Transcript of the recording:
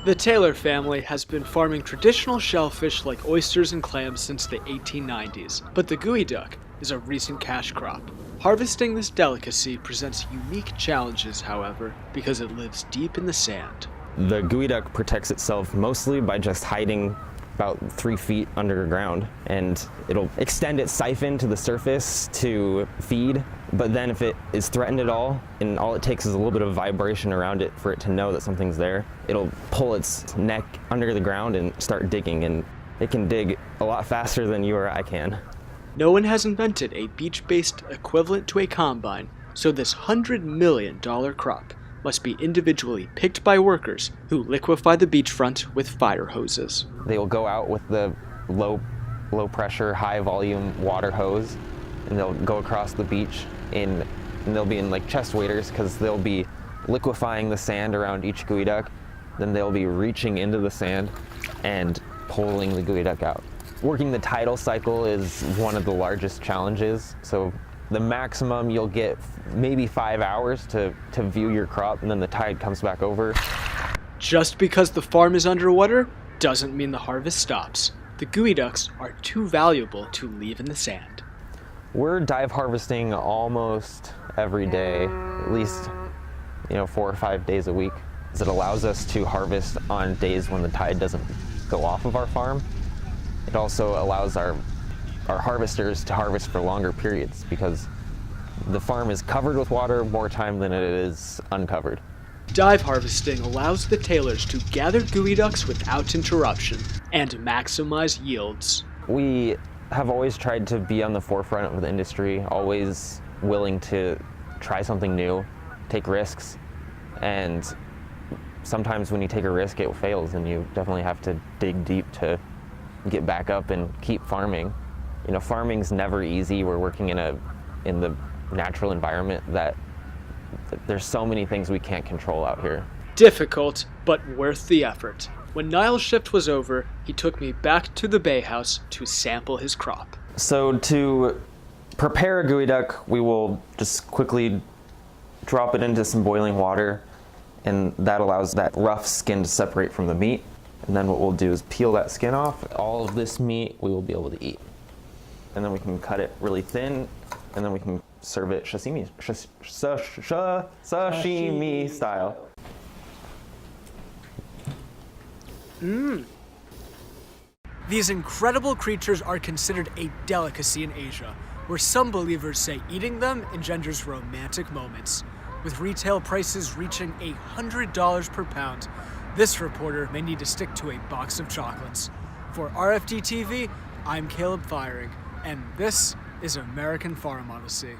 The Taylor family has been farming traditional shellfish like oysters and clams since the 1890s, but the geoduck is a recent cash crop. Harvesting this delicacy presents unique challenges, however, because it lives deep in the sand. The geoduck protects itself mostly by just hiding about 3 feet underground, and it'll extend its siphon to the surface to feed, but then if it is threatened at all, and all it takes is a little bit of vibration around it for it to know that something's there, it'll pull its neck under the ground and start digging, and it can dig a lot faster than you or I can. No one has invented a beach-based equivalent to a combine, so this $100 million crop must be individually picked by workers who liquefy the beachfront with fire hoses. They will go out with the low pressure, high volume water hose, and they'll go across the beach and they'll be in like chest waders because they'll be liquefying the sand around each geoduck. Then they'll be reaching into the sand and pulling the geoduck out. Working the tidal cycle is one of the largest challenges. So the maximum you'll get maybe 5 hours to view your crop, and then the tide comes back over. Just because the farm is underwater doesn't mean the harvest stops. The geoducks are too valuable to leave in the sand. We're dive harvesting almost every day, at least 4 or 5 days a week. It allows us to harvest on days when the tide doesn't go off of our farm. It also allows our harvesters to harvest for longer periods because the farm is covered with water more time than it is uncovered. Dive harvesting allows the Taylors to gather geoducks without interruption and maximize yields. We have always tried to be on the forefront of the industry, always willing to try something new, take risks, and sometimes when you take a risk it fails and you definitely have to dig deep to get back up and keep farming. Farming's never easy. We're working in the natural environment that there's so many things we can't control out here. Difficult, but worth the effort. When Niall's shift was over, he took me back to the bay house to sample his crop. So to prepare a geoduck, we will just quickly drop it into some boiling water, and that allows that rough skin to separate from the meat. And then what we'll do is peel that skin off. All of this meat we will be able to eat. And then we can cut it really thin, and then we can serve it sashimi style. These incredible creatures are considered a delicacy in Asia, where some believers say eating them engenders romantic moments. With retail prices reaching $100 per pound, this reporter may need to stick to a box of chocolates. For RFD-TV, I'm Caleb Firing, and this is American Farm Odyssey.